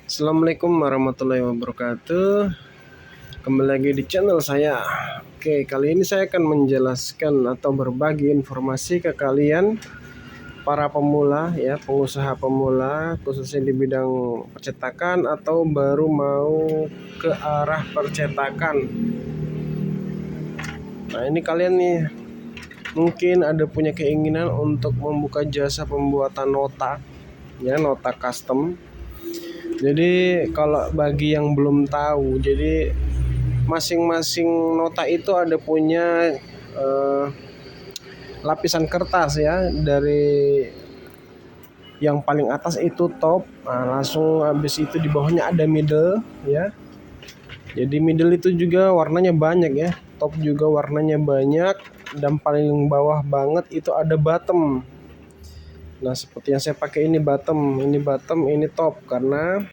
Assalamualaikum warahmatullahi wabarakatuh. Kembali lagi di channel saya. Oke, kali ini saya akan menjelaskan atau berbagi informasi ke kalian para pemula ya, pengusaha pemula khususnya di bidang percetakan atau baru mau ke arah percetakan. Nah, ini kalian nih mungkin ada punya keinginan untuk membuka jasa pembuatan nota ya, nota custom. Jadi kalau bagi yang belum tahu, jadi masing-masing nota itu ada punya lapisan kertas ya, dari yang paling atas itu top, nah, langsung habis itu di bawahnya ada middle ya. Jadi middle itu juga warnanya banyak ya, top juga warnanya banyak, dan paling bawah banget itu ada bottom. Nah, seperti yang saya pakai ini bottom, ini top, karena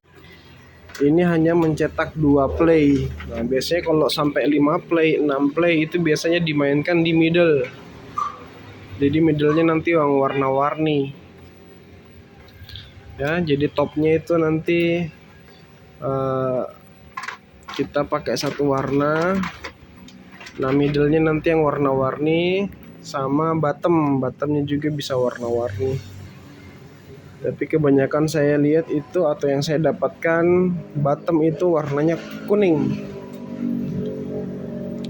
ini hanya mencetak 2 play. Nah, biasanya kalau sampai 5 play, 6 play itu biasanya dimainkan di middle. Jadi middle-nya nanti yang warna-warni. Ya, jadi topnya itu nanti kita pakai satu warna. Nah, middle-nya nanti yang warna-warni, sama bottomnya juga bisa warna-warni. Tapi kebanyakan saya lihat itu, atau yang saya dapatkan, bottom itu warnanya kuning.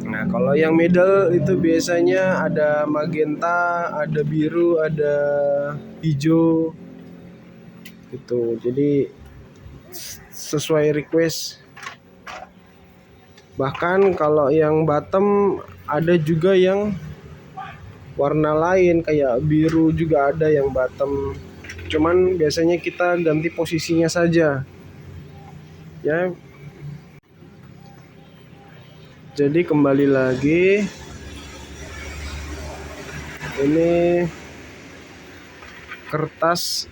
Nah, kalau yang middle itu biasanya ada magenta, ada biru, ada hijau gitu. Jadi sesuai request. Bahkan kalau yang bottom ada juga yang warna lain, kayak biru juga ada yang bottom. Cuman biasanya kita ganti posisinya saja. Ya. Jadi kembali lagi, ini kertas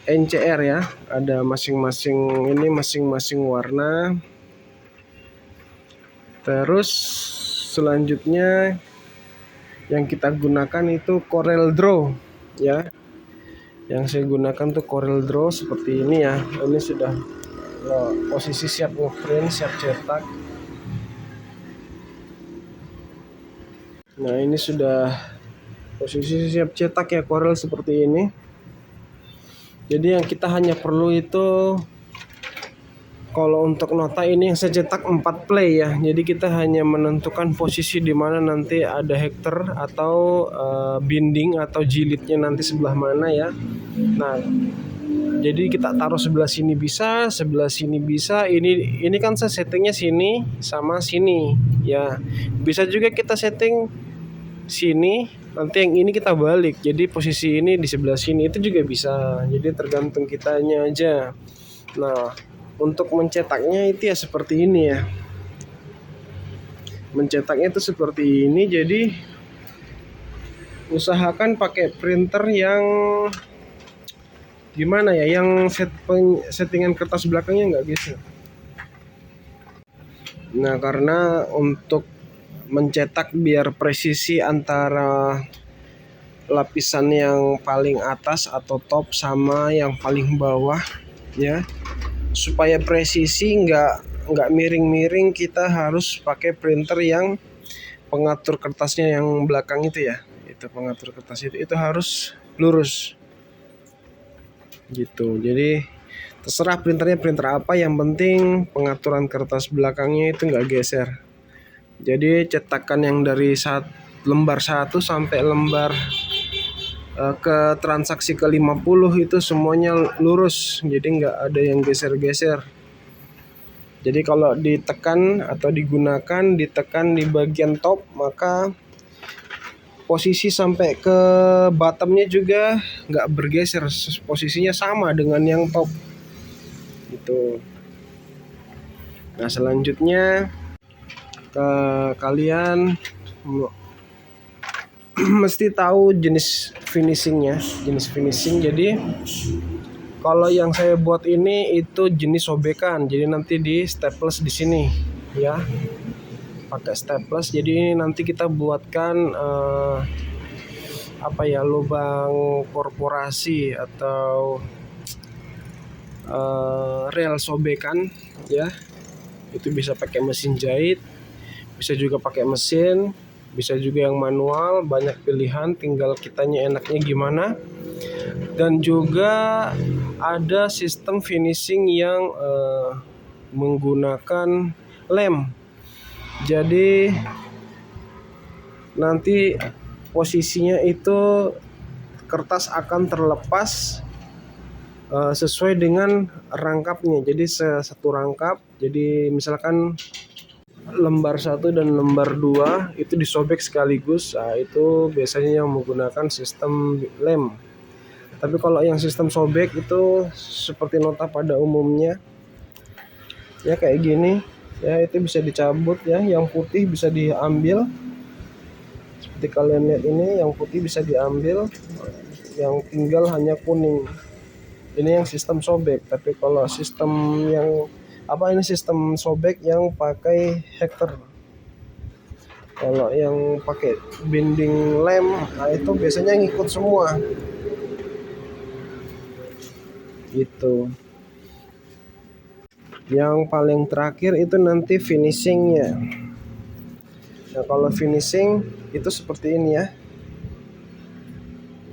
NCR ya, ada masing-masing warna. Terus selanjutnya yang kita gunakan itu Corel Draw ya. Yang saya gunakan tuh Corel Draw seperti ini ya. Ini sudah posisi siap ngeprint, siap cetak. Nah, ini sudah posisi siap cetak ya, Corel seperti ini. Jadi yang kita hanya perlu itu, kalau untuk nota ini yang saya cetak 4 play ya. Jadi kita hanya menentukan posisi di mana nanti ada hektar atau binding atau jilidnya nanti sebelah mana ya. Nah, jadi kita taruh sebelah sini bisa, sebelah sini bisa. Ini kan saya settingnya sini sama sini ya. Bisa juga kita setting sini, nanti yang ini kita balik. Jadi posisi ini di sebelah sini itu juga bisa. Jadi tergantung kitanya aja. Nah, untuk mencetaknya itu ya seperti ini ya. Mencetaknya itu seperti ini. Jadi usahakan pakai printer yang gimana ya, yang settingan kertas belakangnya nggak geser. Nah, karena untuk mencetak biar presisi antara lapisan yang paling atas atau top sama yang paling bawah ya, supaya presisi nggak miring-miring, kita harus pakai printer yang pengatur kertasnya yang belakang itu ya. Itu pengatur kertas itu harus lurus gitu. Jadi terserah printernya printer apa, yang penting pengaturan kertas belakangnya itu nggak geser. Jadi cetakan yang dari lembar 1 sampai lembar ke transaksi ke 50 itu semuanya lurus, jadi nggak ada yang geser-geser. Jadi kalau ditekan atau ditekan di bagian top, maka posisi sampai ke bottomnya juga nggak bergeser, posisinya sama dengan yang top gitu. Nah, selanjutnya kalian mesti tahu jenis finishing. Jadi kalau yang saya buat ini itu jenis sobekan, jadi nanti di staples di sini ya, pakai staples. Jadi ini nanti kita buatkan lubang korporasi atau rel sobekan ya. Itu bisa pakai mesin jahit, bisa juga pakai mesin, bisa juga yang manual, banyak pilihan, tinggal kitanya enaknya gimana. Dan juga ada sistem finishing yang menggunakan lem. Jadi nanti posisinya itu kertas akan terlepas sesuai dengan rangkapnya. Jadi satu rangkap. Jadi misalkan lembar 1 dan lembar 2 itu disobek sekaligus. Nah, itu biasanya yang menggunakan sistem lem. Tapi kalau yang sistem sobek itu seperti nota pada umumnya ya, kayak gini ya, itu bisa dicabut ya. Yang putih bisa diambil seperti kalian lihat ini, yang putih bisa diambil, yang tinggal hanya kuning. Ini yang sistem sobek. Tapi kalau sistem yang ini sistem sobek yang pakai heater. Kalau yang pakai binding lem, nah itu biasanya ngikut semua gitu. Yang paling terakhir itu nanti finishingnya. Nah, kalau finishing itu seperti ini ya.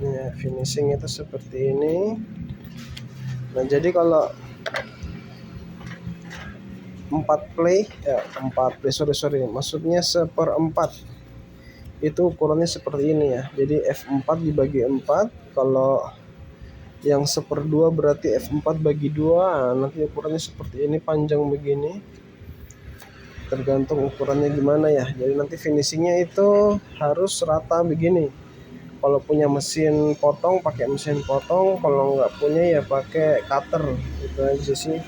Nah, finishing itu seperti ini. Nah, jadi kalau 4 play ya, 4 play, sorry maksudnya 1/4 itu ukurannya seperti ini ya. Jadi F4 dibagi 4. Kalau yang 1/2 berarti F4 bagi 2. Nanti ukurannya seperti ini, panjang begini, tergantung ukurannya gimana ya. Jadi nanti finishingnya itu harus rata begini. Kalau punya mesin potong pakai mesin potong, kalau nggak punya ya pakai cutter. Itu aja sih.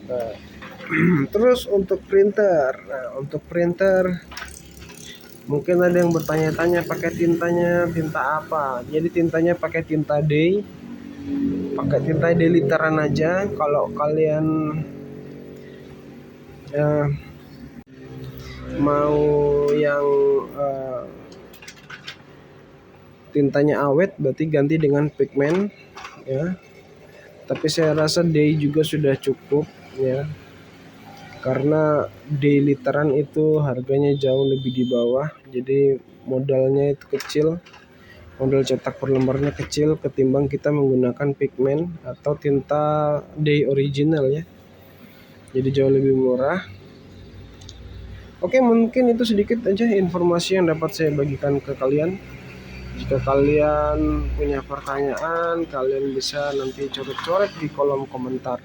Nah, terus untuk printer. Nah, untuk printer mungkin ada yang bertanya-tanya pakai tintanya tinta apa. Jadi tintanya pakai tinta day. Pakai tinta day literan aja. Kalau kalian mau yang tintanya awet, berarti ganti dengan pigment ya. Tapi saya rasa day juga sudah cukup ya, karena day literan itu harganya jauh lebih di bawah. Jadi modalnya itu kecil, modal cetak per lembarnya kecil ketimbang kita menggunakan pigment atau tinta day original ya. Jadi jauh lebih murah. Oke, mungkin itu sedikit aja informasi yang dapat saya bagikan ke kalian. Jika kalian punya pertanyaan, kalian bisa nanti coret-coret di kolom komentar.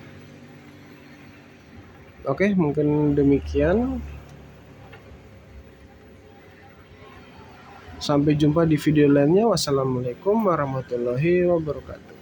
Oke, mungkin demikian. Sampai jumpa di video lainnya. Wassalamualaikum warahmatullahi wabarakatuh.